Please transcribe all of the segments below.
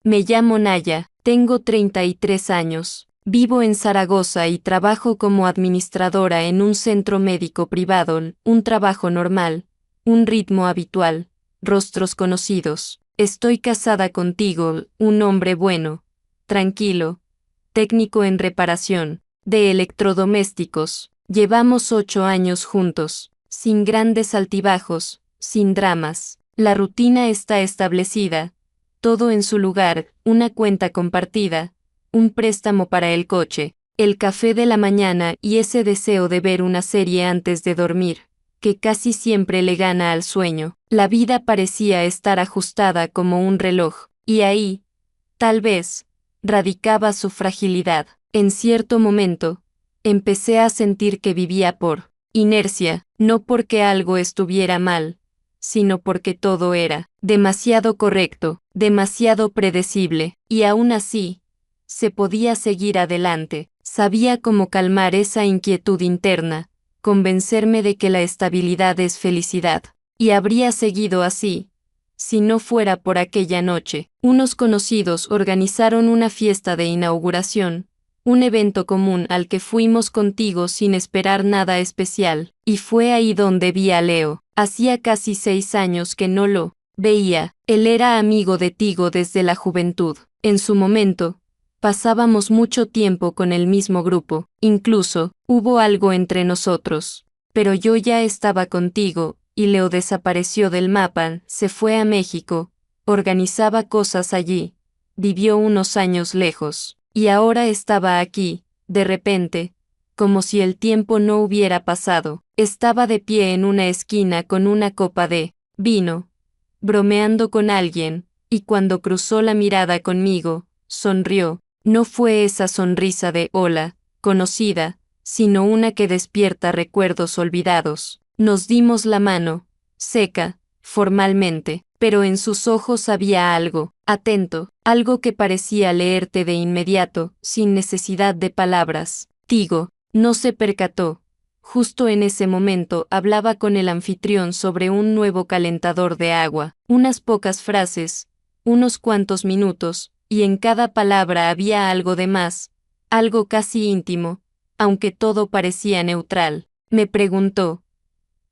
Me llamo Naya, tengo 33 años. Vivo en Zaragoza y trabajo como administradora en un centro médico privado, un trabajo normal, un ritmo habitual, rostros conocidos. Estoy casada contigo, un hombre bueno, tranquilo, técnico en reparación de electrodomésticos. Llevamos 8 años juntos, sin grandes altibajos, sin dramas. La rutina está establecida, todo en su lugar, una cuenta compartida, un préstamo para el coche, el café de la mañana y ese deseo de ver una serie antes de dormir, que casi siempre le gana al sueño. La vida parecía estar ajustada como un reloj, y ahí, tal vez, radicaba su fragilidad. En cierto momento, empecé a sentir que vivía por inercia, no porque algo estuviera mal, sino porque todo era demasiado correcto, demasiado predecible, y aún así, se podía seguir adelante. Sabía cómo calmar esa inquietud interna, convencerme de que la estabilidad es felicidad, y habría seguido así, si no fuera por aquella noche. Unos conocidos organizaron una fiesta de inauguración, un evento común al que fuimos contigo sin esperar nada especial, y fue ahí donde vi a Leo. Hacía casi 6 años que no lo veía. Él era amigo de Tigo desde la juventud. En su momento, pasábamos mucho tiempo con el mismo grupo, incluso, hubo algo entre nosotros. Pero yo ya estaba contigo, y Leo desapareció del mapa, se fue a México, organizaba cosas allí, vivió unos años lejos, y ahora estaba aquí, de repente, como si el tiempo no hubiera pasado. Estaba de pie en una esquina con una copa de vino, bromeando con alguien, y cuando cruzó la mirada conmigo, sonrió. No fue esa sonrisa de hola, conocida, sino una que despierta recuerdos olvidados. Nos dimos la mano, seca, formalmente, pero en sus ojos había algo, atento, algo que parecía leerte de inmediato, sin necesidad de palabras. Tigo no se percató. Justo en ese momento hablaba con el anfitrión sobre un nuevo calentador de agua, unas pocas frases, unos cuantos minutos, y en cada palabra había algo de más, algo casi íntimo, aunque todo parecía neutral. Me preguntó: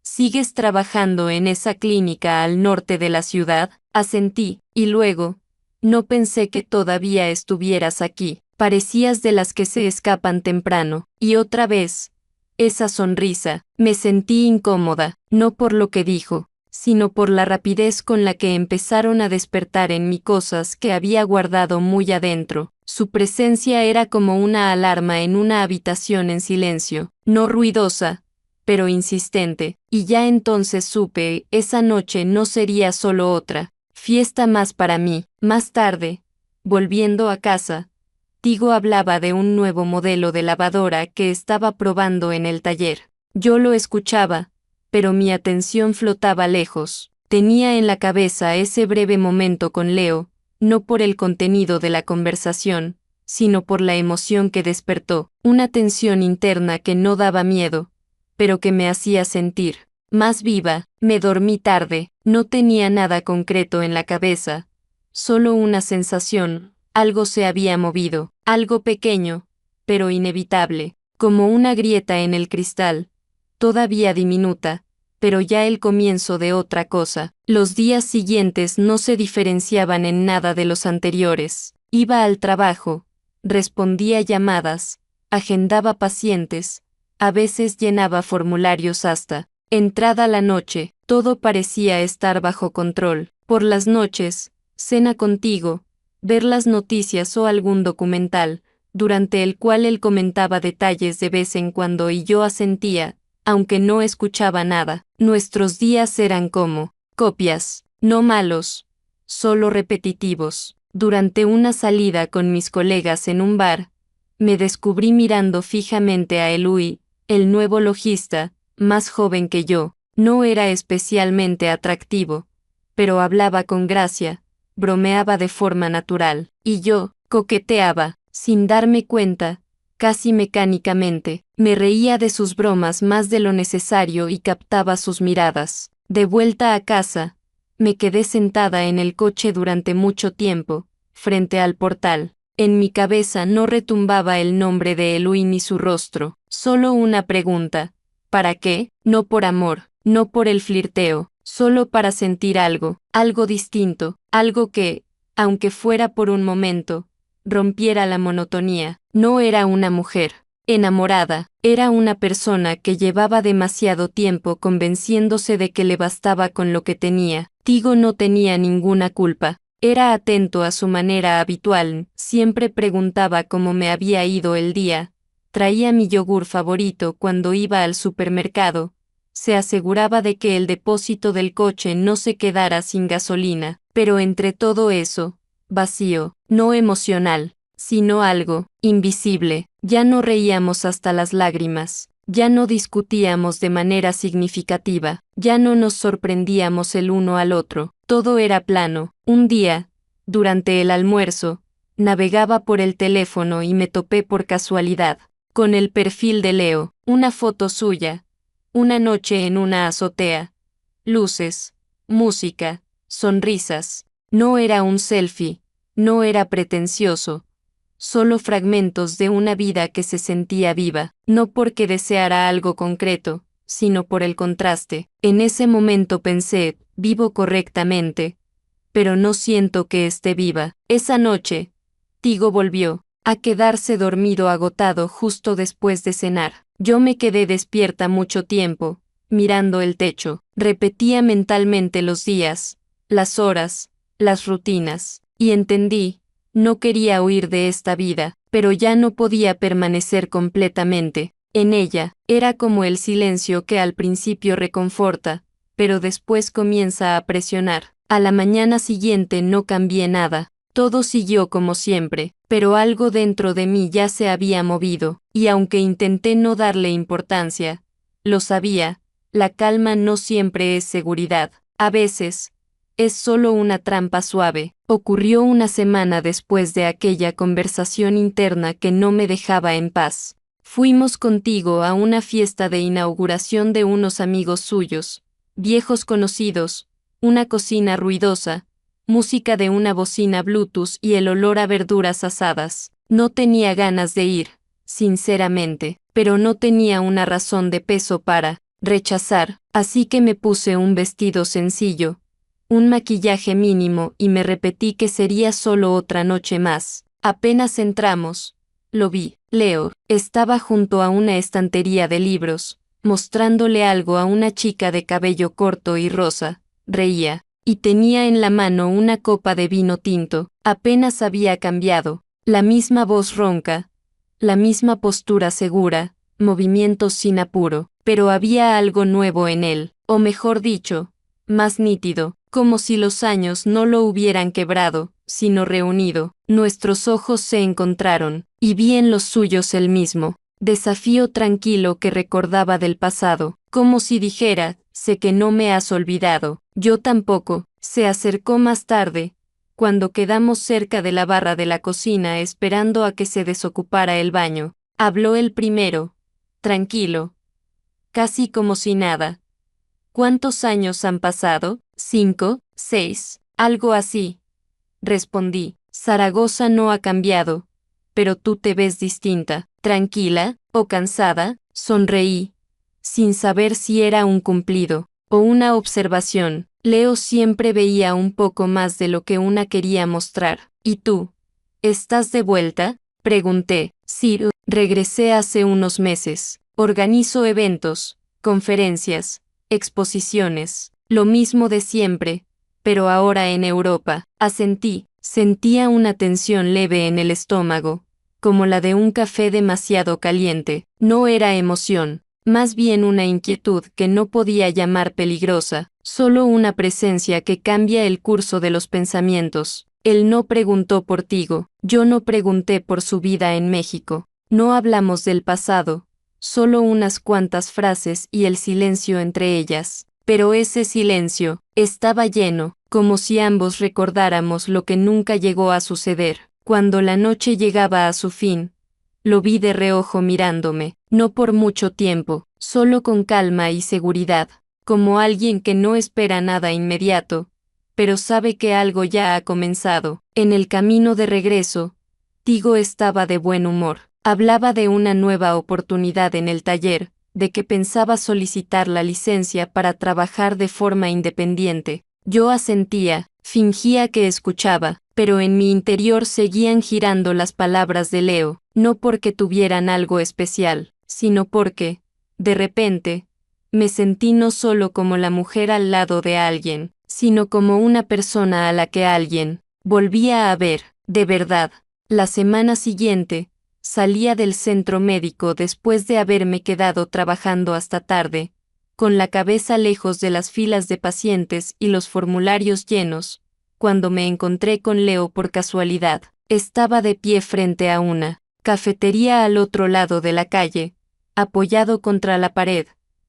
¿sigues trabajando en esa clínica al norte de la ciudad? Asentí, y luego, no pensé que todavía estuvieras aquí. Parecías de las que se escapan temprano. Y otra vez, esa sonrisa. Me sentí incómoda, no por lo que dijo, sino por la rapidez con la que empezaron a despertar en mí cosas que había guardado muy adentro. Su presencia era como una alarma en una habitación en silencio, no ruidosa, pero insistente, y ya entonces supe, esa noche no sería solo otra fiesta más para mí. Más tarde, volviendo a casa, Tigo hablaba de un nuevo modelo de lavadora que estaba probando en el taller. Yo lo escuchaba, pero mi atención flotaba lejos. Tenía en la cabeza ese breve momento con Leo, no por el contenido de la conversación, sino por la emoción que despertó, una tensión interna que no daba miedo, pero que me hacía sentir más viva. Me dormí tarde, no tenía nada concreto en la cabeza, solo una sensación. Algo se había movido, algo pequeño, pero inevitable, como una grieta en el cristal, todavía diminuta, pero ya el comienzo de otra cosa. Los días siguientes no se diferenciaban en nada de los anteriores. Iba al trabajo, respondía llamadas, agendaba pacientes, a veces llenaba formularios hasta entrada la noche. Todo parecía estar bajo control. Por las noches, cena contigo, ver las noticias o algún documental, durante el cual él comentaba detalles de vez en cuando y yo asentía, aunque no escuchaba nada. Nuestros días eran como copias, no malos, solo repetitivos. Durante una salida con mis colegas en un bar, me descubrí mirando fijamente a Eloy, el nuevo logista, más joven que yo. No era especialmente atractivo, pero hablaba con gracia, bromeaba de forma natural, y yo coqueteaba, sin darme cuenta, casi mecánicamente. Me reía de sus bromas más de lo necesario y captaba sus miradas. De vuelta a casa, me quedé sentada en el coche durante mucho tiempo, frente al portal. En mi cabeza no retumbaba el nombre de Eloy ni su rostro, solo una pregunta. ¿Para qué? No por amor, no por el flirteo, solo para sentir algo, algo distinto, algo que, aunque fuera por un momento, rompiera la monotonía. No era una mujer enamorada, era una persona que llevaba demasiado tiempo convenciéndose de que le bastaba con lo que tenía. Tigo no tenía ninguna culpa. Era atento a su manera habitual, siempre preguntaba cómo me había ido el día, traía mi yogur favorito cuando iba al supermercado, se aseguraba de que el depósito del coche no se quedara sin gasolina, pero entre todo eso, vacío, no emocional, sino algo invisible. Ya no reíamos hasta las lágrimas, ya no discutíamos de manera significativa, ya no nos sorprendíamos el uno al otro, todo era plano. Un día, durante el almuerzo, navegaba por el teléfono y me topé por casualidad con el perfil de Leo, una foto suya, una noche en una azotea, luces, música, sonrisas. No era un selfie, no era pretencioso, solo fragmentos de una vida que se sentía viva, no porque deseara algo concreto, sino por el contraste. En ese momento pensé, vivo correctamente, pero no siento que esté viva. Esa noche, Tigo volvió a quedarse dormido agotado justo después de cenar. Yo me quedé despierta mucho tiempo, mirando el techo. Repetía mentalmente los días, las horas, las rutinas, y entendí, no quería huir de esta vida, pero ya no podía permanecer completamente en ella. Era como el silencio que al principio reconforta, pero después comienza a presionar. A la mañana siguiente no cambié nada, todo siguió como siempre, pero algo dentro de mí ya se había movido, y aunque intenté no darle importancia, lo sabía, la calma no siempre es seguridad, a veces, es solo una trampa suave. Ocurrió una semana después de aquella conversación interna que no me dejaba en paz. Fuimos contigo a una fiesta de inauguración de unos amigos suyos, viejos conocidos, una cocina ruidosa, música de una bocina Bluetooth y el olor a verduras asadas. No tenía ganas de ir, sinceramente, pero no tenía una razón de peso para rechazar, así que me puse un vestido sencillo, un maquillaje mínimo y me repetí que sería solo otra noche más. Apenas entramos, lo vi. Leo estaba junto a una estantería de libros, mostrándole algo a una chica de cabello corto y rosa. Reía, y tenía en la mano una copa de vino tinto. Apenas había cambiado, la misma voz ronca, la misma postura segura, movimientos sin apuro, pero había algo nuevo en él, o mejor dicho, más nítido, como si los años no lo hubieran quebrado, sino reunido. Nuestros ojos se encontraron, y vi en los suyos el mismo desafío tranquilo que recordaba del pasado, como si dijera, sé que no me has olvidado, yo tampoco. Se acercó más tarde, cuando quedamos cerca de la barra de la cocina esperando a que se desocupara el baño. Habló el primero, tranquilo, casi como si nada. ¿Cuántos años han pasado? 5, 6, algo así. Respondí, Zaragoza no ha cambiado, pero tú te ves distinta, tranquila, o cansada. Sonreí, sin saber si era un cumplido o una observación. Leo siempre veía un poco más de lo que una quería mostrar. ¿Y tú? ¿Estás de vuelta? Pregunté. Sí, regresé hace unos meses. Organizo eventos, conferencias, exposiciones, lo mismo de siempre, pero ahora en Europa. Asentí, sentía una tensión leve en el estómago, como la de un café demasiado caliente. No era emoción, más bien una inquietud que no podía llamar peligrosa, solo una presencia que cambia el curso de los pensamientos. Él no preguntó por Tigo, yo no pregunté por su vida en México. No hablamos del pasado, solo unas cuantas frases y el silencio entre ellas. Pero ese silencio estaba lleno, como si ambos recordáramos lo que nunca llegó a suceder. Cuando la noche llegaba a su fin, lo vi de reojo mirándome, no por mucho tiempo, solo con calma y seguridad, como alguien que no espera nada inmediato, pero sabe que algo ya ha comenzado. En el camino de regreso, Tigo estaba de buen humor. Hablaba de una nueva oportunidad en el taller, de que pensaba solicitar la licencia para trabajar de forma independiente. Yo asentía, fingía que escuchaba, pero en mi interior seguían girando las palabras de Leo, no porque tuvieran algo especial, sino porque, de repente, me sentí no solo como la mujer al lado de alguien, sino como una persona a la que alguien volvía a ver, de verdad. La semana siguiente, salía del centro médico después de haberme quedado trabajando hasta tarde, con la cabeza lejos de las filas de pacientes y los formularios llenos, cuando me encontré con Leo por casualidad. Estaba de pie frente a una cafetería al otro lado de la calle, apoyado contra la pared,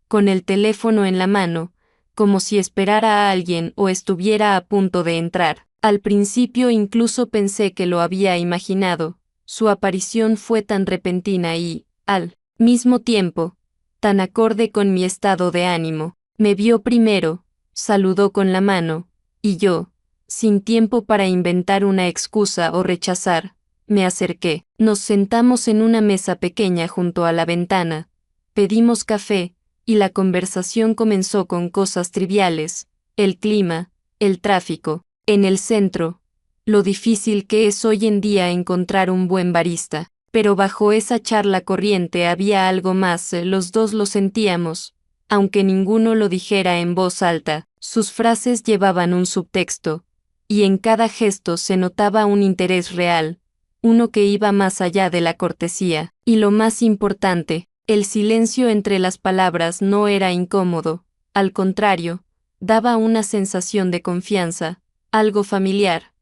con el teléfono en la mano, como si esperara a alguien o estuviera a punto de entrar. Al principio incluso pensé que lo había imaginado. Su aparición fue tan repentina y, al mismo tiempo, tan acorde con mi estado de ánimo. Me vio primero, saludó con la mano, y yo, sin tiempo para inventar una excusa o rechazar, me acerqué. Nos sentamos en una mesa pequeña junto a la ventana, pedimos café, y la conversación comenzó con cosas triviales, el clima, el tráfico, en el centro, lo difícil que es hoy en día encontrar un buen barista, pero bajo esa charla corriente había algo más, los dos lo sentíamos, aunque ninguno lo dijera en voz alta, sus frases llevaban un subtexto, y en cada gesto se notaba un interés real, uno que iba más allá de la cortesía, y lo más importante, el silencio entre las palabras no era incómodo, al contrario, daba una sensación de confianza, algo familiar,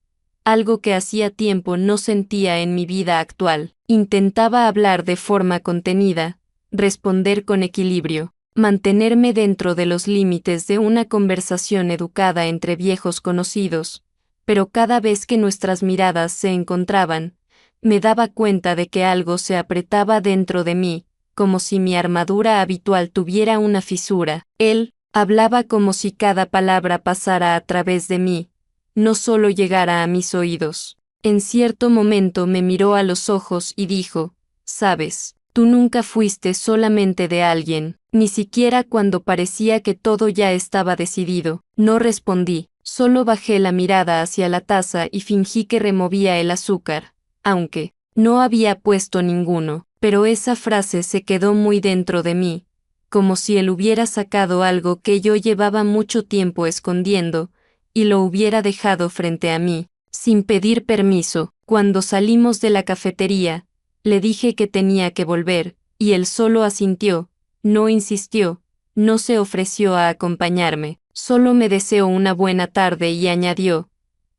algo que hacía tiempo no sentía en mi vida actual. Intentaba hablar de forma contenida, responder con equilibrio, mantenerme dentro de los límites de una conversación educada entre viejos conocidos, pero cada vez que nuestras miradas se encontraban, me daba cuenta de que algo se apretaba dentro de mí, como si mi armadura habitual tuviera una fisura. Él hablaba como si cada palabra pasara a través de mí, no solo llegara a mis oídos. En cierto momento me miró a los ojos y dijo, «Sabes, tú nunca fuiste solamente de alguien, ni siquiera cuando parecía que todo ya estaba decidido». No respondí, solo bajé la mirada hacia la taza y fingí que removía el azúcar, aunque no había puesto ninguno, pero esa frase se quedó muy dentro de mí, como si él hubiera sacado algo que yo llevaba mucho tiempo escondiendo, y lo hubiera dejado frente a mí, sin pedir permiso. Cuando salimos de la cafetería, le dije que tenía que volver, y él solo asintió, no insistió, no se ofreció a acompañarme, solo me deseó una buena tarde y añadió,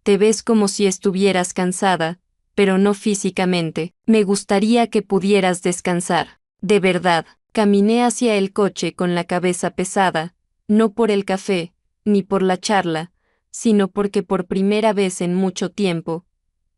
«Te ves como si estuvieras cansada, pero no físicamente, me gustaría que pudieras descansar». De verdad, caminé hacia el coche con la cabeza pesada, no por el café, ni por la charla, sino porque por primera vez en mucho tiempo,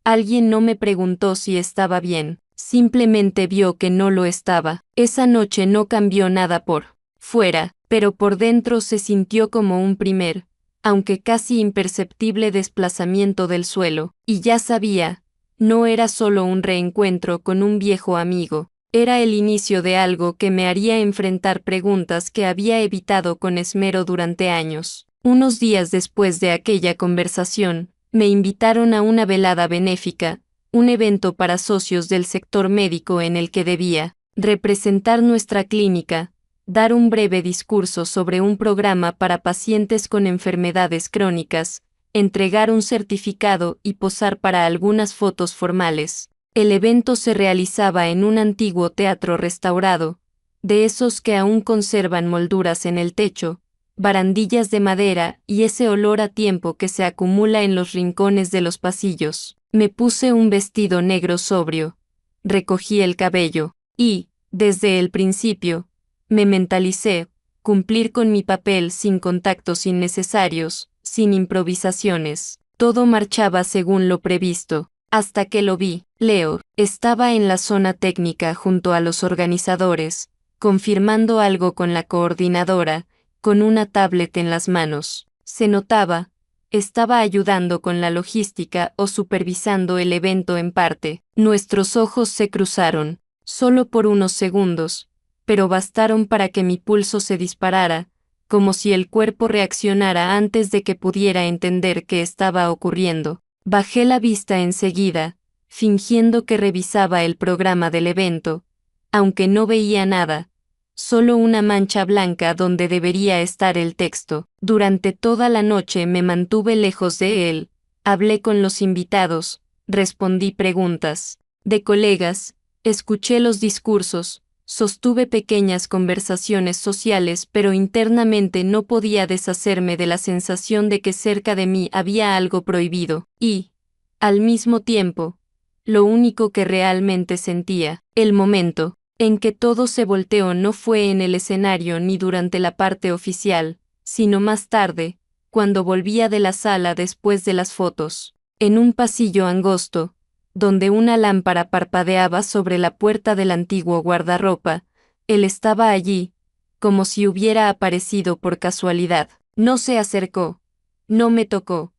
alguien no me preguntó si estaba bien, simplemente vio que no lo estaba. Esa noche no cambió nada por fuera, pero por dentro se sintió como un primer, aunque casi imperceptible desplazamiento del suelo, y ya sabía, no era solo un reencuentro con un viejo amigo, era el inicio de algo que me haría enfrentar preguntas que había evitado con esmero durante años. Unos días después de aquella conversación, me invitaron a una velada benéfica, un evento para socios del sector médico en el que debía representar nuestra clínica, dar un breve discurso sobre un programa para pacientes con enfermedades crónicas, entregar un certificado y posar para algunas fotos formales. El evento se realizaba en un antiguo teatro restaurado, de esos que aún conservan molduras en el techo, barandillas de madera y ese olor a tiempo que se acumula en los rincones de los pasillos. Me puse un vestido negro sobrio, recogí el cabello, y, desde el principio, me mentalicé, cumplir con mi papel sin contactos innecesarios, sin improvisaciones. Todo marchaba según lo previsto, hasta que lo vi. Leo estaba en la zona técnica junto a los organizadores, confirmando algo con la coordinadora, con una tablet en las manos. Se notaba, estaba ayudando con la logística o supervisando el evento en parte. Nuestros ojos se cruzaron, solo por unos segundos, pero bastaron para que mi pulso se disparara, como si el cuerpo reaccionara antes de que pudiera entender qué estaba ocurriendo. Bajé la vista enseguida, fingiendo que revisaba el programa del evento, aunque no veía nada, solo una mancha blanca donde debería estar el texto. Durante toda la noche me mantuve lejos de él, hablé con los invitados, respondí preguntas de colegas, escuché los discursos, sostuve pequeñas conversaciones sociales, pero internamente no podía deshacerme de la sensación de que cerca de mí había algo prohibido, y, al mismo tiempo, lo único que realmente sentía, el momento en que todo se volteó no fue en el escenario ni durante la parte oficial, sino más tarde, cuando volvía de la sala después de las fotos, en un pasillo angosto, donde una lámpara parpadeaba sobre la puerta del antiguo guardarropa. Él estaba allí, como si hubiera aparecido por casualidad. No se acercó, no me tocó.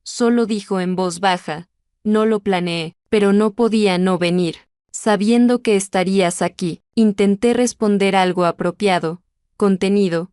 Solo dijo en voz baja, no lo planeé, pero no podía no venir. Sabiendo que estarías aquí, intenté responder algo apropiado, contenido,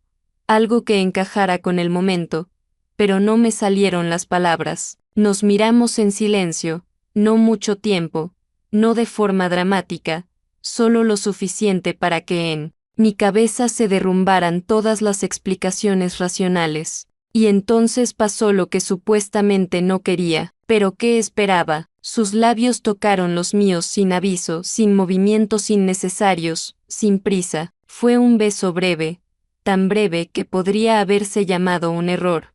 algo que encajara con el momento, pero no me salieron las palabras. Nos miramos en silencio, no mucho tiempo, no de forma dramática, solo lo suficiente para que en mi cabeza se derrumbaran todas las explicaciones racionales. Y entonces pasó lo que supuestamente no quería, pero ¿qué esperaba? Sus labios tocaron los míos sin aviso, sin movimientos innecesarios, sin prisa. Fue un beso breve, tan breve que podría haberse llamado un error,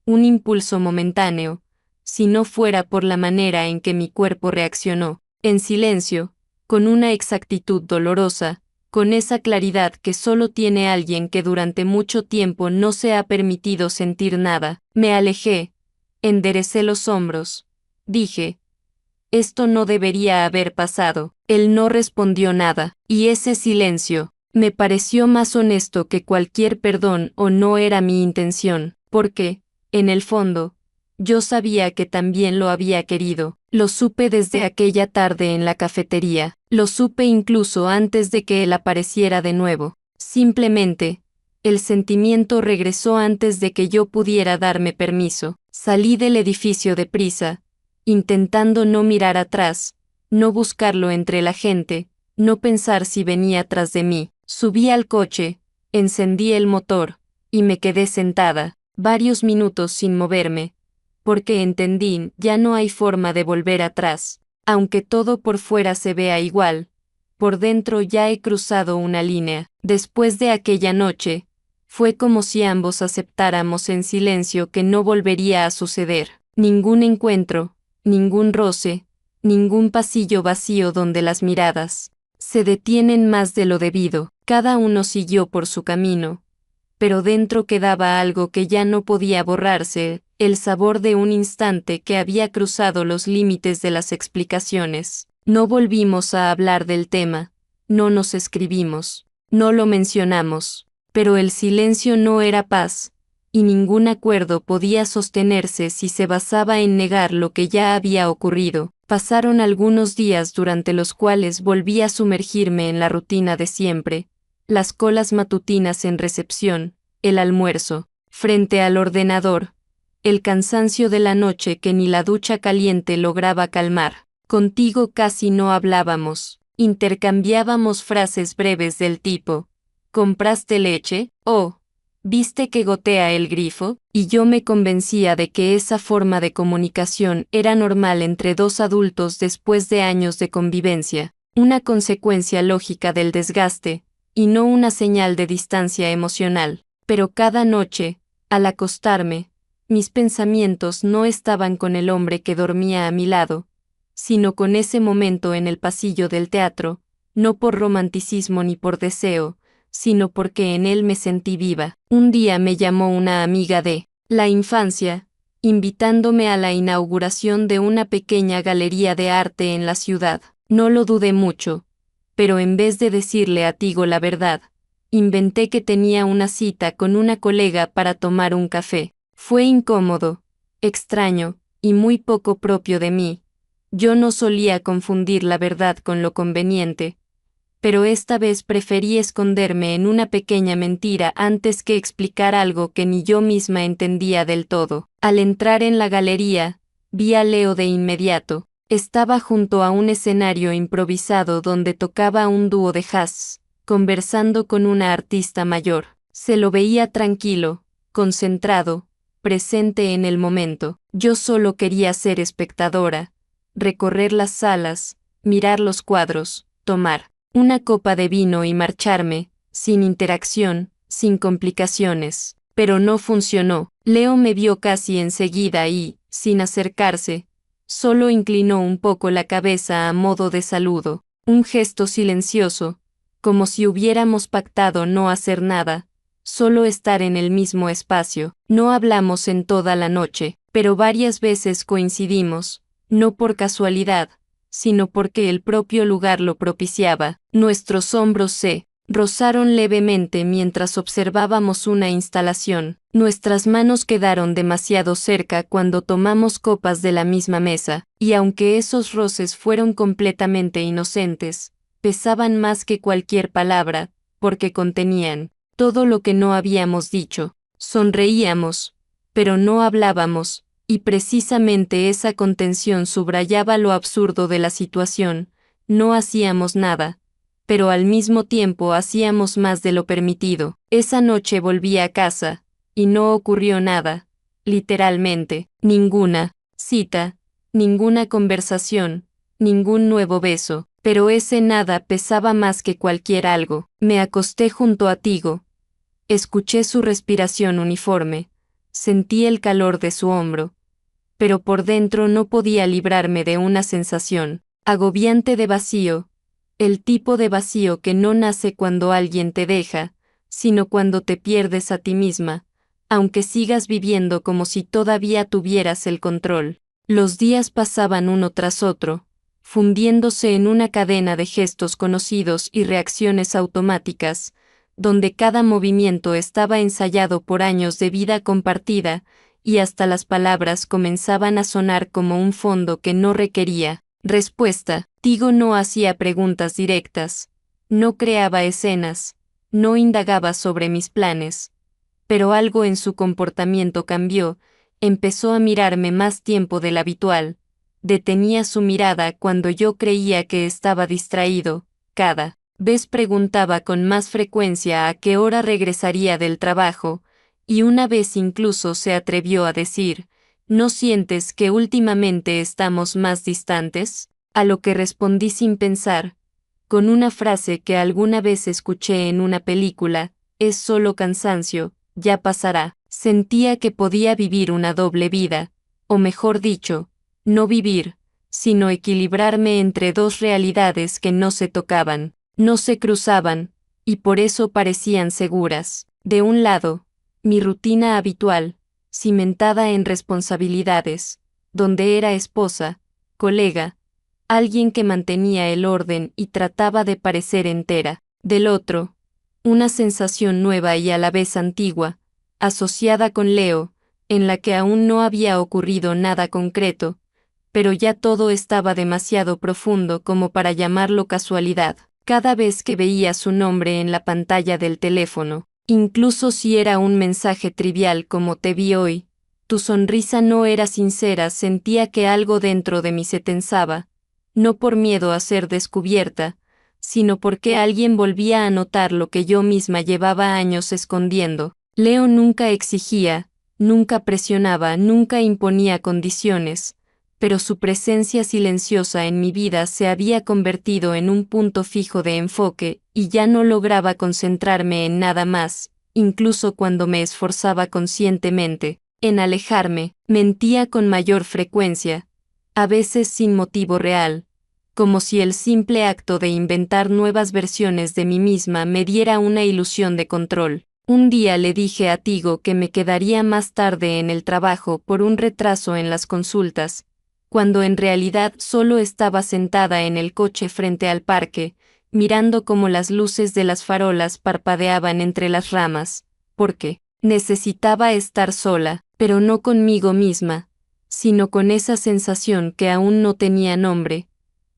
un impulso momentáneo, si no fuera por la manera en que mi cuerpo reaccionó, en silencio, con una exactitud dolorosa, con esa claridad que solo tiene alguien que durante mucho tiempo no se ha permitido sentir nada. Me alejé, enderecé los hombros, dije, esto no debería haber pasado. Él no respondió nada, y ese silencio me pareció más honesto que cualquier perdón o no era mi intención, porque, en el fondo, yo sabía que también lo había querido. Lo supe desde aquella tarde en la cafetería, lo supe incluso antes de que él apareciera de nuevo. Simplemente, el sentimiento regresó antes de que yo pudiera darme permiso. Salí del edificio deprisa, intentando no mirar atrás, no buscarlo entre la gente, no pensar si venía tras de mí. Subí al coche, encendí el motor, y me quedé sentada, varios minutos sin moverme, porque entendí, ya no hay forma de volver atrás. Aunque todo por fuera se vea igual, por dentro ya he cruzado una línea. Después de aquella noche, fue como si ambos aceptáramos en silencio que no volvería a suceder. Ningún encuentro, ningún roce, ningún pasillo vacío donde las miradas se detienen más de lo debido. Cada uno siguió por su camino, pero dentro quedaba algo que ya no podía borrarse, el sabor de un instante que había cruzado los límites de las explicaciones. No volvimos a hablar del tema, no nos escribimos, no lo mencionamos, pero el silencio no era paz, y ningún acuerdo podía sostenerse si se basaba en negar lo que ya había ocurrido. Pasaron algunos días durante los cuales volví a sumergirme en la rutina de siempre, las colas matutinas en recepción, el almuerzo, frente al ordenador, el cansancio de la noche que ni la ducha caliente lograba calmar. Contigo casi no hablábamos, intercambiábamos frases breves del tipo, ¿compraste leche? ¿O viste que gotea el grifo? Y yo me convencía de que esa forma de comunicación era normal entre dos adultos después de años de convivencia, una consecuencia lógica del desgaste, y no una señal de distancia emocional. Pero cada noche, al acostarme, mis pensamientos no estaban con el hombre que dormía a mi lado, sino con ese momento en el pasillo del teatro, no por romanticismo ni por deseo, sino porque en él me sentí viva. Un día me llamó una amiga de la infancia, invitándome a la inauguración de una pequeña galería de arte en la ciudad. No lo dudé mucho, pero en vez de decirle a Tigo la verdad, inventé que tenía una cita con una colega para tomar un café. Fue incómodo, extraño, y muy poco propio de mí. Yo no solía confundir la verdad con lo conveniente, pero esta vez preferí esconderme en una pequeña mentira antes que explicar algo que ni yo misma entendía del todo. Al entrar en la galería, vi a Leo de inmediato. Estaba junto a un escenario improvisado donde tocaba un dúo de jazz, conversando con una artista mayor. Se lo veía tranquilo, concentrado, presente en el momento. Yo solo quería ser espectadora, recorrer las salas, mirar los cuadros, tomar una copa de vino y marcharme, sin interacción, sin complicaciones. Pero no funcionó. Leo me vio casi enseguida y, sin acercarse, solo inclinó un poco la cabeza a modo de saludo, un gesto silencioso, como si hubiéramos pactado no hacer nada, solo estar en el mismo espacio. No hablamos en toda la noche, pero varias veces coincidimos, no por casualidad, sino porque el propio lugar lo propiciaba. Nuestros hombros se rozaron levemente mientras observábamos una instalación. Nuestras manos quedaron demasiado cerca cuando tomamos copas de la misma mesa, y aunque esos roces fueron completamente inocentes, pesaban más que cualquier palabra, porque contenían todo lo que no habíamos dicho. Sonreíamos, pero no hablábamos, y precisamente esa contención subrayaba lo absurdo de la situación. No hacíamos nada, pero al mismo tiempo hacíamos más de lo permitido. Esa noche volví a casa, y no ocurrió nada, literalmente, ninguna cita, ninguna conversación, ningún nuevo beso, pero ese nada pesaba más que cualquier algo. Me acosté junto a Tigo. Escuché su respiración uniforme, sentí el calor de su hombro, pero por dentro no podía librarme de una sensación agobiante de vacío, el tipo de vacío que no nace cuando alguien te deja, sino cuando te pierdes a ti misma, aunque sigas viviendo como si todavía tuvieras el control. Los días pasaban uno tras otro, fundiéndose en una cadena de gestos conocidos y reacciones automáticas, donde cada movimiento estaba ensayado por años de vida compartida, y hasta las palabras comenzaban a sonar como un fondo que no requería respuesta. Tigo no hacía preguntas directas, no creaba escenas, no indagaba sobre mis planes, pero algo en su comportamiento cambió. Empezó a mirarme más tiempo del habitual, detenía su mirada cuando yo creía que estaba distraído, cada vez preguntaba con más frecuencia a qué hora regresaría del trabajo, y una vez incluso se atrevió a decir, ¿no sientes que últimamente estamos más distantes? A lo que respondí sin pensar, con una frase que alguna vez escuché en una película, es solo cansancio, ya pasará. Sentía que podía vivir una doble vida, o mejor dicho, no vivir, sino equilibrarme entre dos realidades que no se tocaban, no se cruzaban, y por eso parecían seguras. De un lado, mi rutina habitual, cimentada en responsabilidades, donde era esposa, colega, alguien que mantenía el orden y trataba de parecer entera. Del otro, una sensación nueva y a la vez antigua, asociada con Leo, en la que aún no había ocurrido nada concreto, pero ya todo estaba demasiado profundo como para llamarlo casualidad. Cada vez que veía su nombre en la pantalla del teléfono, incluso si era un mensaje trivial como te vi hoy, tu sonrisa no era sincera, sentía que algo dentro de mí se tensaba, no por miedo a ser descubierta, sino porque alguien volvía a notar lo que yo misma llevaba años escondiendo. Leo nunca exigía, nunca presionaba, nunca imponía condiciones, pero su presencia silenciosa en mi vida se había convertido en un punto fijo de enfoque, y ya no lograba concentrarme en nada más, incluso cuando me esforzaba conscientemente en alejarme. Mentía con mayor frecuencia, a veces sin motivo real, como si el simple acto de inventar nuevas versiones de mí misma me diera una ilusión de control. Un día le dije a Tigo que me quedaría más tarde en el trabajo por un retraso en las consultas, cuando en realidad solo estaba sentada en el coche frente al parque, mirando cómo las luces de las farolas parpadeaban entre las ramas, porque necesitaba estar sola, pero no conmigo misma, sino con esa sensación que aún no tenía nombre,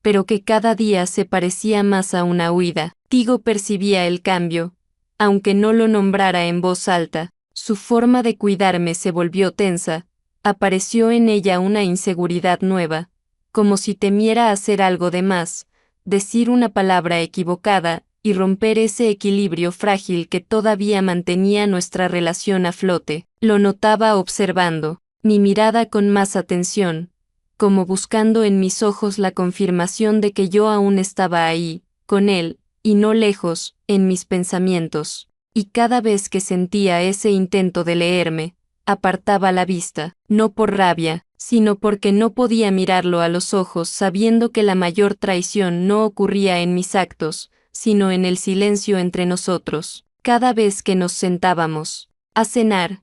pero que cada día se parecía más a una huida. Tigo percibía el cambio, aunque no lo nombrara en voz alta. Su forma de cuidarme se volvió tensa, apareció en ella una inseguridad nueva, como si temiera hacer algo de más, decir una palabra equivocada, y romper ese equilibrio frágil que todavía mantenía nuestra relación a flote. Lo notaba observando mi mirada con más atención, como buscando en mis ojos la confirmación de que yo aún estaba ahí, con él, y no lejos, en mis pensamientos. Y cada vez que sentía ese intento de leerme, apartaba la vista, no por rabia, sino porque no podía mirarlo a los ojos sabiendo que la mayor traición no ocurría en mis actos, sino en el silencio entre nosotros. Cada vez que nos sentábamos a cenar,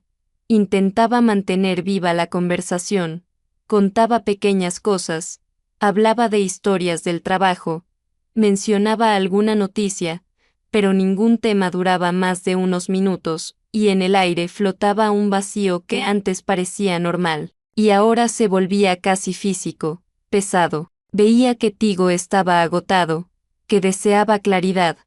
intentaba mantener viva la conversación, contaba pequeñas cosas, hablaba de historias del trabajo, mencionaba alguna noticia, pero ningún tema duraba más de unos minutos, y en el aire flotaba un vacío que antes parecía normal, y ahora se volvía casi físico, pesado. Veía que Tigo estaba agotado, que deseaba claridad,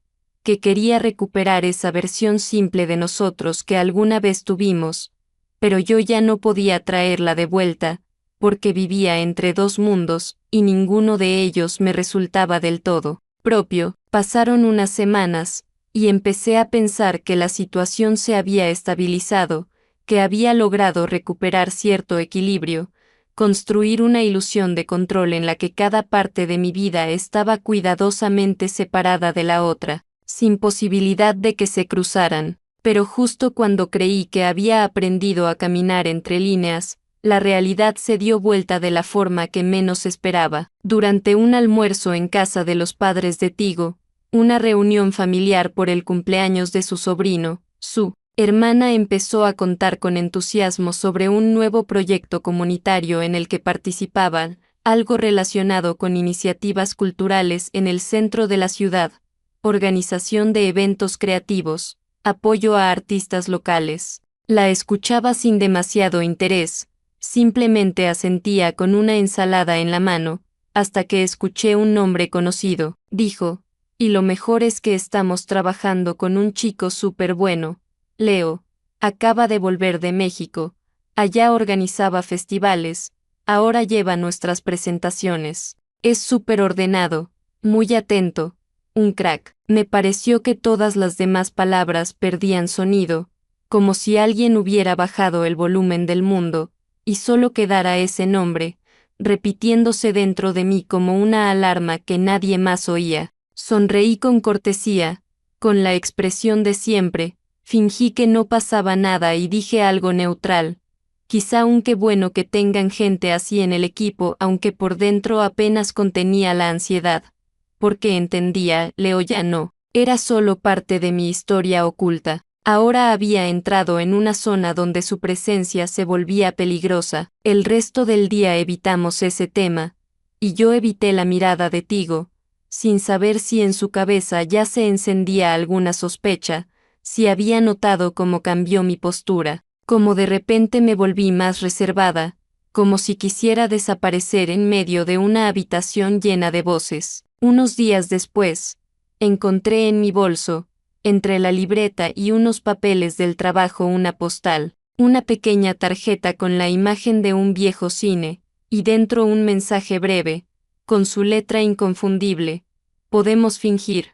que quería recuperar esa versión simple de nosotros que alguna vez tuvimos, pero yo ya no podía traerla de vuelta, porque vivía entre dos mundos, y ninguno de ellos me resultaba del todo propio. Pasaron unas semanas, y empecé a pensar que la situación se había estabilizado, que había logrado recuperar cierto equilibrio, construir una ilusión de control en la que cada parte de mi vida estaba cuidadosamente separada de la otra, sin posibilidad de que se cruzaran. Pero justo cuando creí que había aprendido a caminar entre líneas, la realidad se dio vuelta de la forma que menos esperaba. Durante un almuerzo en casa de los padres de Tigo, una reunión familiar por el cumpleaños de su sobrino, su hermana empezó a contar con entusiasmo sobre un nuevo proyecto comunitario en el que participaban, algo relacionado con iniciativas culturales en el centro de la ciudad, organización de eventos creativos, apoyo a artistas locales. La escuchaba sin demasiado interés, simplemente asentía con una ensalada en la mano, hasta que escuché un nombre conocido. Dijo, y lo mejor es que estamos trabajando con un chico súper bueno, Leo, acaba de volver de México, allá organizaba festivales, ahora lleva nuestras presentaciones. Es súper ordenado, muy atento, un crack. Me pareció que todas las demás palabras perdían sonido, como si alguien hubiera bajado el volumen del mundo, y solo quedara ese nombre, repitiéndose dentro de mí como una alarma que nadie más oía. Sonreí con cortesía, con la expresión de siempre, fingí que no pasaba nada y dije algo neutral. Quizá un qué bueno que tengan gente así en el equipo, aunque por dentro apenas contenía la ansiedad. Porque entendía, Leo ya no, era solo parte de mi historia oculta. Ahora había entrado en una zona donde su presencia se volvía peligrosa. El resto del día evitamos ese tema, y yo evité la mirada de Tigo, sin saber si en su cabeza ya se encendía alguna sospecha, si había notado cómo cambió mi postura, cómo de repente me volví más reservada, como si quisiera desaparecer en medio de una habitación llena de voces. Unos días después, encontré en mi bolso, entre la libreta y unos papeles del trabajo, una postal, una pequeña tarjeta con la imagen de un viejo cine, y dentro un mensaje breve, con su letra inconfundible: podemos fingir,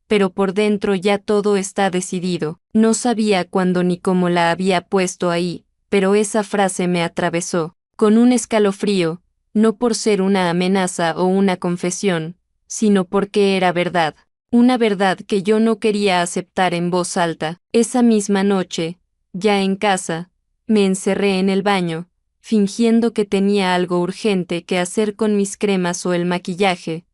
pero por dentro ya todo está decidido. No sabía cuándo ni cómo la había puesto ahí, pero esa frase me atravesó, con un escalofrío, no por ser una amenaza o una confesión, sino porque era verdad. Una verdad que yo no quería aceptar en voz alta. Esa misma noche, ya en casa, me encerré en el baño, fingiendo que tenía algo urgente que hacer con mis cremas o el maquillaje,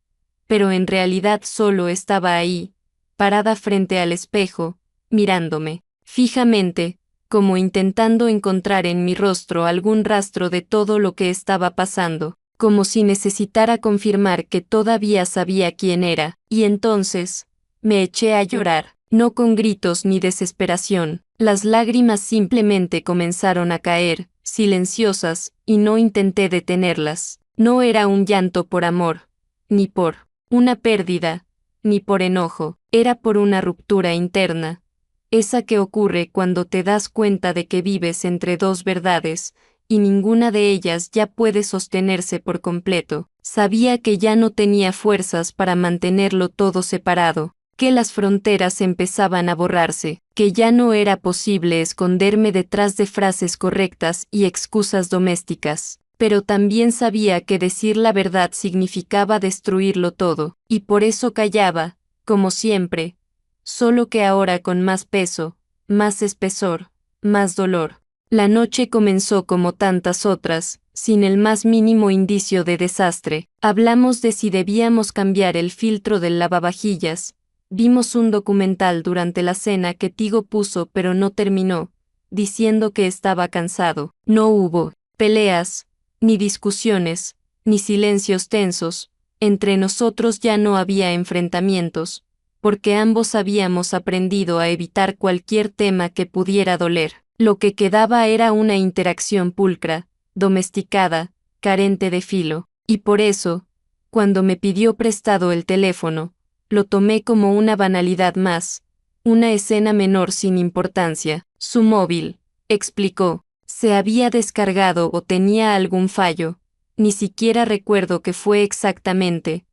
pero en realidad solo estaba ahí, parada frente al espejo, mirándome fijamente, como intentando encontrar en mi rostro algún rastro de todo lo que estaba pasando, como si necesitara confirmar que todavía sabía quién era, y entonces, me eché a llorar, no con gritos ni desesperación, las lágrimas simplemente comenzaron a caer, silenciosas, y no intenté detenerlas. No era un llanto por amor, ni por una pérdida, ni por enojo, era por una ruptura interna, esa que ocurre cuando te das cuenta de que vives entre dos verdades, y ninguna de ellas ya puede sostenerse por completo. Sabía que ya no tenía fuerzas para mantenerlo todo separado, que las fronteras empezaban a borrarse, que ya no era posible esconderme detrás de frases correctas y excusas domésticas. Pero también sabía que decir la verdad significaba destruirlo todo, y por eso callaba, como siempre, solo que ahora con más peso, más espesor, más dolor. La noche comenzó como tantas otras, sin el más mínimo indicio de desastre. Hablamos de si debíamos cambiar el filtro del lavavajillas. Vimos un documental durante la cena que Tigo puso pero no terminó, diciendo que estaba cansado. No hubo peleas, ni discusiones, ni silencios tensos. Entre nosotros ya no había enfrentamientos, porque ambos habíamos aprendido a evitar cualquier tema que pudiera doler. Lo que quedaba era una interacción pulcra, domesticada, carente de filo, y por eso, cuando me pidió prestado el teléfono, lo tomé como una banalidad más, una escena menor sin importancia. Su móvil, explicó, se había descargado o tenía algún fallo, ni siquiera recuerdo qué fue exactamente,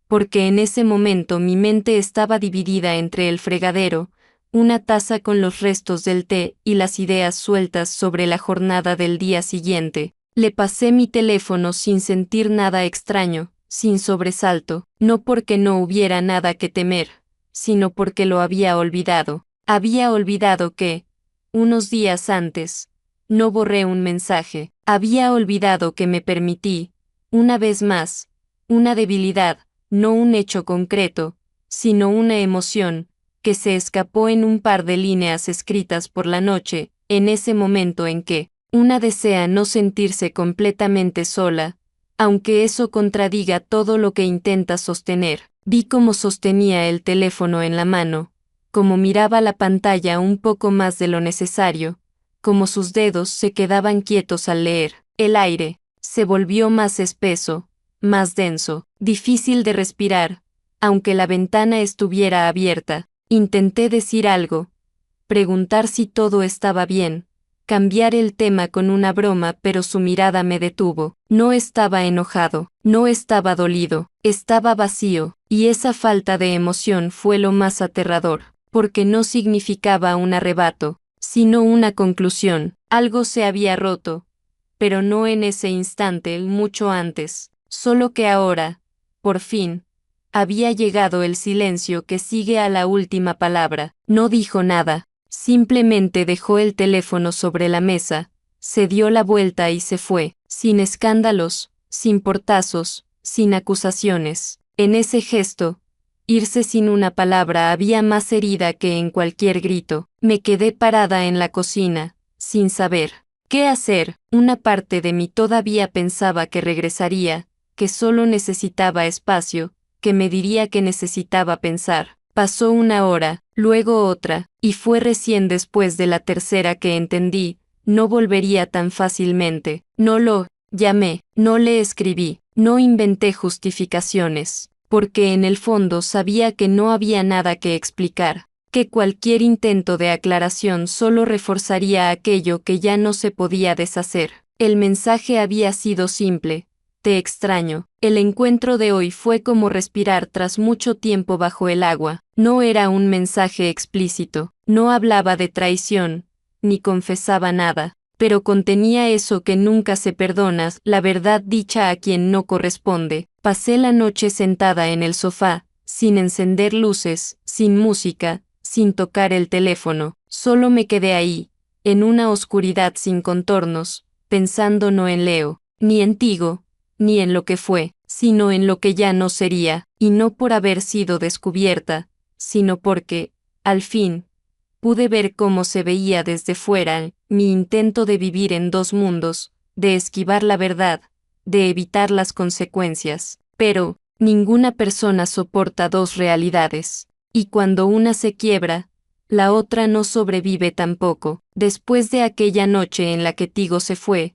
porque en ese momento mi mente estaba dividida entre el fregadero, una taza con los restos del té y las ideas sueltas sobre la jornada del día siguiente. Le pasé mi teléfono sin sentir nada extraño, sin sobresalto, no porque no hubiera nada que temer, sino porque lo había olvidado. Había olvidado que, unos días antes, no borré un mensaje. Había olvidado que me permití, una vez más, una debilidad, no un hecho concreto, sino una emoción, que se escapó en un par de líneas escritas por la noche, en ese momento en que una desea no sentirse completamente sola, aunque eso contradiga todo lo que intenta sostener. Vi cómo sostenía el teléfono en la mano, cómo miraba la pantalla un poco más de lo necesario, cómo sus dedos se quedaban quietos al leer. El aire se volvió más espeso, más denso, difícil de respirar, aunque la ventana estuviera abierta. Intenté decir algo, preguntar si todo estaba bien, cambiar el tema con una broma, pero su mirada me detuvo. No estaba enojado, no estaba dolido, estaba vacío, y esa falta de emoción fue lo más aterrador, porque no significaba un arrebato, sino una conclusión. Algo se había roto, pero no en ese instante, mucho antes, solo que ahora, por fin, había llegado el silencio que sigue a la última palabra. No dijo nada, simplemente dejó el teléfono sobre la mesa, se dio la vuelta y se fue, sin escándalos, sin portazos, sin acusaciones. En ese gesto, irse sin una palabra había más herida que en cualquier grito. Me quedé parada en la cocina, sin saber qué hacer. Una parte de mí todavía pensaba que regresaría, que solo necesitaba espacio, que me diría que necesitaba pensar. Pasó una hora, luego otra, y fue recién después de la tercera que entendí, no volvería tan fácilmente. No lo llamé, no le escribí, no inventé justificaciones, porque en el fondo sabía que no había nada que explicar, que cualquier intento de aclaración solo reforzaría aquello que ya no se podía deshacer. El mensaje había sido simple: te extraño. El encuentro de hoy fue como respirar tras mucho tiempo bajo el agua. No era un mensaje explícito, no hablaba de traición, ni confesaba nada, pero contenía eso que nunca se perdona, la verdad dicha a quien no corresponde. Pasé la noche sentada en el sofá, sin encender luces, sin música, sin tocar el teléfono. Solo me quedé ahí, en una oscuridad sin contornos, pensando no en Leo, ni en Tigo, ni en lo que fue, sino en lo que ya no sería, y no por haber sido descubierta, sino porque, al fin, pude ver cómo se veía desde fuera mi intento de vivir en dos mundos, de esquivar la verdad, de evitar las consecuencias. Pero, ninguna persona soporta dos realidades, y cuando una se quiebra, la otra no sobrevive tampoco. Después de aquella noche en la que Tigo se fue,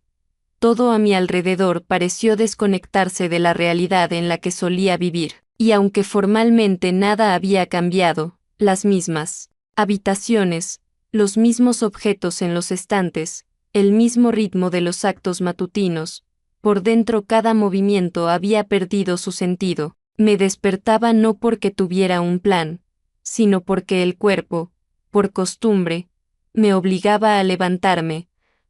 todo a mi alrededor pareció desconectarse de la realidad en la que solía vivir, y aunque formalmente nada había cambiado, las mismas habitaciones, los mismos objetos en los estantes, el mismo ritmo de los actos matutinos, por dentro cada movimiento había perdido su sentido. Me despertaba no porque tuviera un plan, sino porque el cuerpo, por costumbre, me obligaba a levantarme,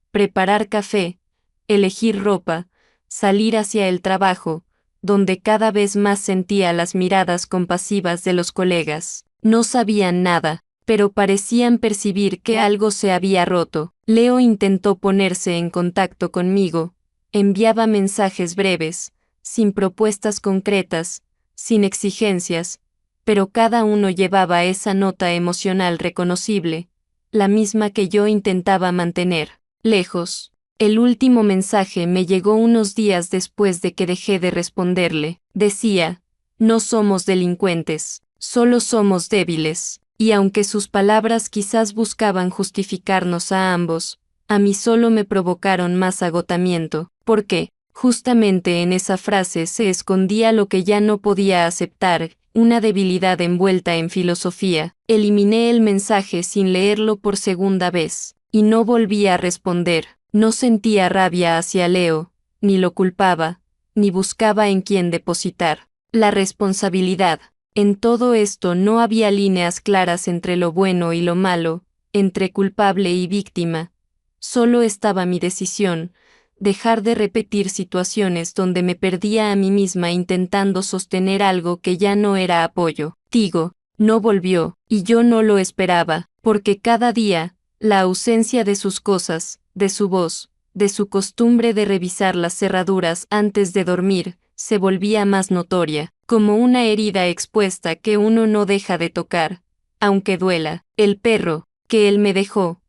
preparar café, elegir ropa, salir hacia el trabajo, donde cada vez más sentía las miradas compasivas de los colegas. No sabían nada, pero parecían percibir que algo se había roto. Leo intentó ponerse en contacto conmigo, enviaba mensajes breves, sin propuestas concretas, sin exigencias, pero cada uno llevaba esa nota emocional reconocible, la misma que yo intentaba mantener lejos. El último mensaje me llegó unos días después de que dejé de responderle. Decía, no somos delincuentes, solo somos débiles. Y aunque sus palabras quizás buscaban justificarnos a ambos, a mí solo me provocaron más agotamiento, porque, justamente en esa frase se escondía lo que ya no podía aceptar, una debilidad envuelta en filosofía. Eliminé el mensaje sin leerlo por segunda vez, y no volví a responder. No sentía rabia hacia Leo, ni lo culpaba, ni buscaba en quién depositar la responsabilidad. En todo esto no había líneas claras entre lo bueno y lo malo, entre culpable y víctima. Solo estaba mi decisión, dejar de repetir situaciones donde me perdía a mí misma intentando sostener algo que ya no era apoyo. Tigo no volvió, y yo no lo esperaba, porque cada día, la ausencia de sus cosas, de su voz, de su costumbre de revisar las cerraduras antes de dormir, se volvía más notoria, como una herida expuesta que uno no deja de tocar, aunque duela. El perro, que él me dejó,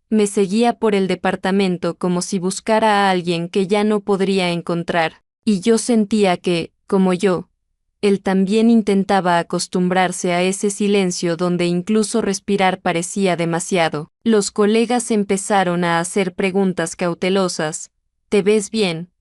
me seguía por el departamento como si buscara a alguien que ya no podría encontrar, y yo sentía que, como yo, él también intentaba acostumbrarse a ese silencio donde incluso respirar parecía demasiado. Los colegas empezaron a hacer preguntas cautelosas. ¿Te ves bien?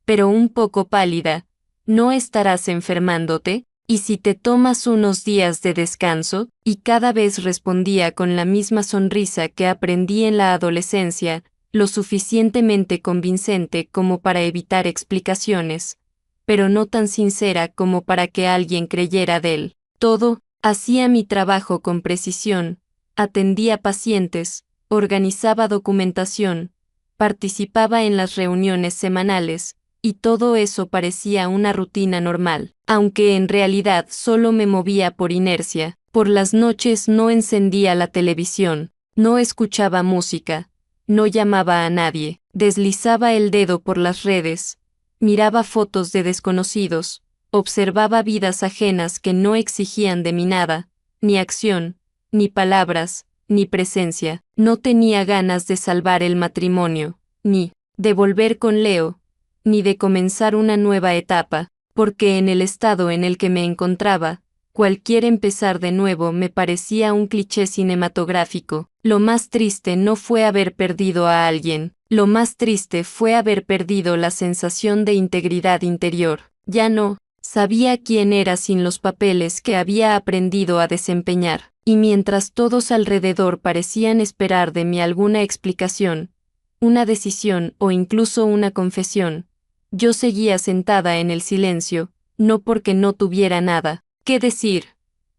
Pero un poco pálida. ¿No estarás enfermándote? ¿Y si te tomas unos días de descanso? Y cada vez respondía con la misma sonrisa que aprendí en la adolescencia, lo suficientemente convincente como para evitar explicaciones, pero no tan sincera como para que alguien creyera de él. Todo, hacía mi trabajo con precisión, atendía pacientes, organizaba documentación, participaba en las reuniones semanales, y todo eso parecía una rutina normal, aunque en realidad solo me movía por inercia. Por las noches no encendía la televisión, no escuchaba música, no llamaba a nadie, deslizaba el dedo por las redes, miraba fotos de desconocidos, observaba vidas ajenas que no exigían de mí nada, ni acción, ni palabras, ni presencia. No tenía ganas de salvar el matrimonio, ni de volver con Leo, ni de comenzar una nueva etapa, porque en el estado en el que me encontraba, cualquier empezar de nuevo me parecía un cliché cinematográfico. Lo más triste no fue haber perdido a alguien, lo más triste fue haber perdido la sensación de integridad interior. Ya no sabía quién era sin los papeles que había aprendido a desempeñar, y mientras todos alrededor parecían esperar de mí alguna explicación, una decisión o incluso una confesión, yo seguía sentada en el silencio, no porque no tuviera nada que decir,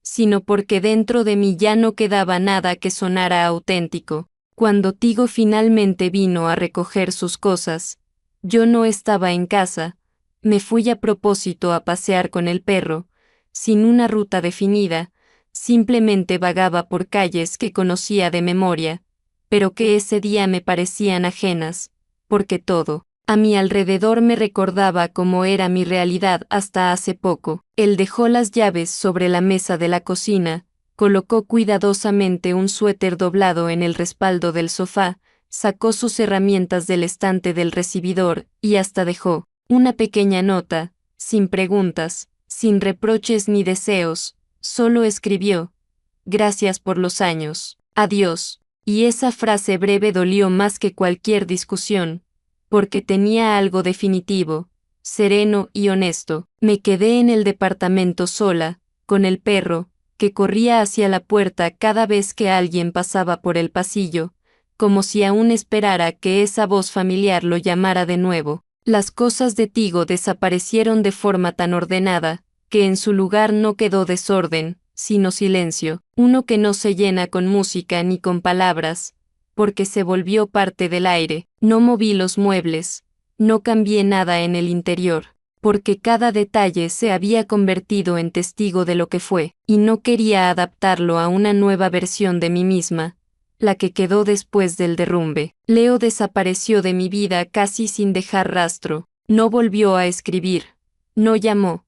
sino porque dentro de mí ya no quedaba nada que sonara auténtico. Cuando Tigo finalmente vino a recoger sus cosas, yo no estaba en casa, me fui a propósito a pasear con el perro, sin una ruta definida, simplemente vagaba por calles que conocía de memoria, pero que ese día me parecían ajenas, porque todo a mi alrededor me recordaba cómo era mi realidad hasta hace poco. Él dejó las llaves sobre la mesa de la cocina, colocó cuidadosamente un suéter doblado en el respaldo del sofá, sacó sus herramientas del estante del recibidor y hasta dejó una pequeña nota, sin preguntas, sin reproches ni deseos, solo escribió: «Gracias por los años». Adiós. Y esa frase breve dolió más que cualquier discusión, porque tenía algo definitivo, sereno y honesto. Me quedé en el departamento sola, con el perro, que corría hacia la puerta cada vez que alguien pasaba por el pasillo, como si aún esperara que esa voz familiar lo llamara de nuevo. Las cosas de Tigo desaparecieron de forma tan ordenada, que en su lugar no quedó desorden, sino silencio, uno que no se llena con música ni con palabras, porque se volvió parte del aire. No moví los muebles, no cambié nada en el interior, porque cada detalle se había convertido en testigo de lo que fue, y no quería adaptarlo a una nueva versión de mí misma, la que quedó después del derrumbe. Leo desapareció de mi vida casi sin dejar rastro, no volvió a escribir, no llamó,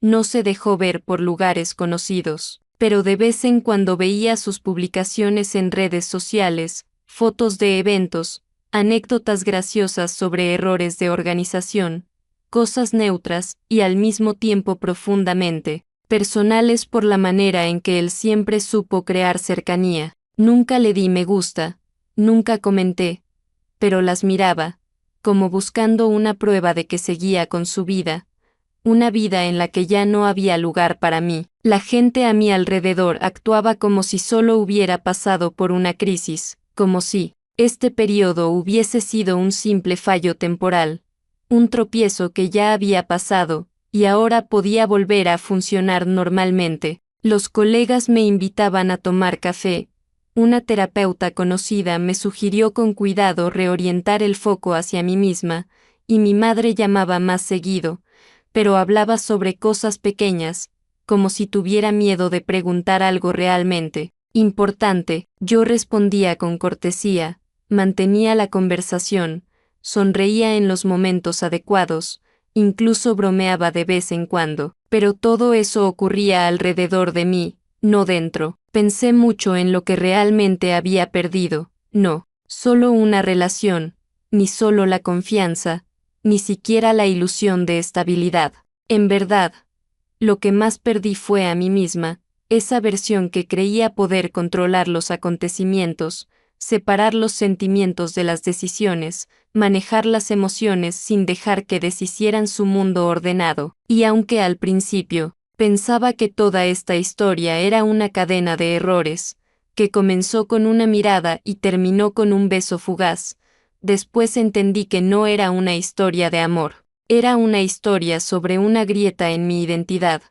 no se dejó ver por lugares conocidos, pero de vez en cuando veía sus publicaciones en redes sociales, fotos de eventos, anécdotas graciosas sobre errores de organización, cosas neutras y al mismo tiempo profundamente personales por la manera en que él siempre supo crear cercanía. Nunca le di me gusta, nunca comenté, pero las miraba, como buscando una prueba de que seguía con su vida, una vida en la que ya no había lugar para mí. La gente a mi alrededor actuaba como si solo hubiera pasado por una crisis, como si este periodo hubiese sido un simple fallo temporal, un tropiezo que ya había pasado, y ahora podía volver a funcionar normalmente. Los colegas me invitaban a tomar café. Una terapeuta conocida me sugirió con cuidado reorientar el foco hacia mí misma, y mi madre llamaba más seguido, pero hablaba sobre cosas pequeñas, como si tuviera miedo de preguntar algo realmente importante. Yo respondía con cortesía, mantenía la conversación, sonreía en los momentos adecuados, incluso bromeaba de vez en cuando, pero todo eso ocurría alrededor de mí, no dentro. Pensé mucho en lo que realmente había perdido, no solo una relación, ni solo la confianza, ni siquiera la ilusión de estabilidad. En verdad, lo que más perdí fue a mí misma, esa versión que creía poder controlar los acontecimientos, separar los sentimientos de las decisiones, manejar las emociones sin dejar que deshicieran su mundo ordenado. Y aunque al principio pensaba que toda esta historia era una cadena de errores, que comenzó con una mirada y terminó con un beso fugaz, después entendí que no era una historia de amor, era una historia sobre una grieta en mi identidad,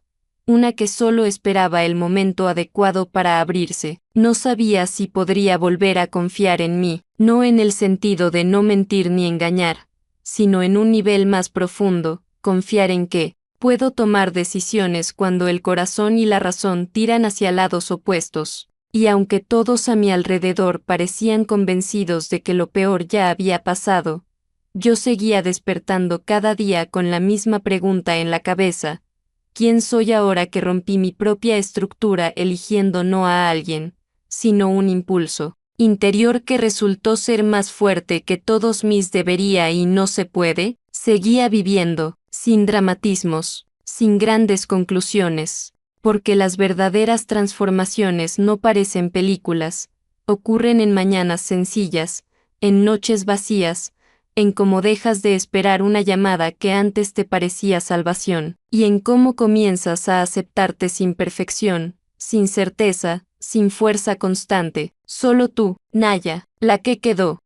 una que solo esperaba el momento adecuado para abrirse. No sabía si podría volver a confiar en mí, no en el sentido de no mentir ni engañar, sino en un nivel más profundo, confiar en que puedo tomar decisiones cuando el corazón y la razón tiran hacia lados opuestos. Y aunque todos a mi alrededor parecían convencidos de que lo peor ya había pasado, yo seguía despertando cada día con la misma pregunta en la cabeza: ¿quién soy ahora que rompí mi propia estructura eligiendo no a alguien, sino un impulso interior que resultó ser más fuerte que todos mis debería y no se puede? Seguía viviendo, sin dramatismos, sin grandes conclusiones, porque las verdaderas transformaciones no parecen películas, ocurren en mañanas sencillas, en noches vacías, en cómo dejas de esperar una llamada que antes te parecía salvación, y en cómo comienzas a aceptarte sin perfección, sin certeza, sin fuerza constante. Solo tú, Naya, la que quedó.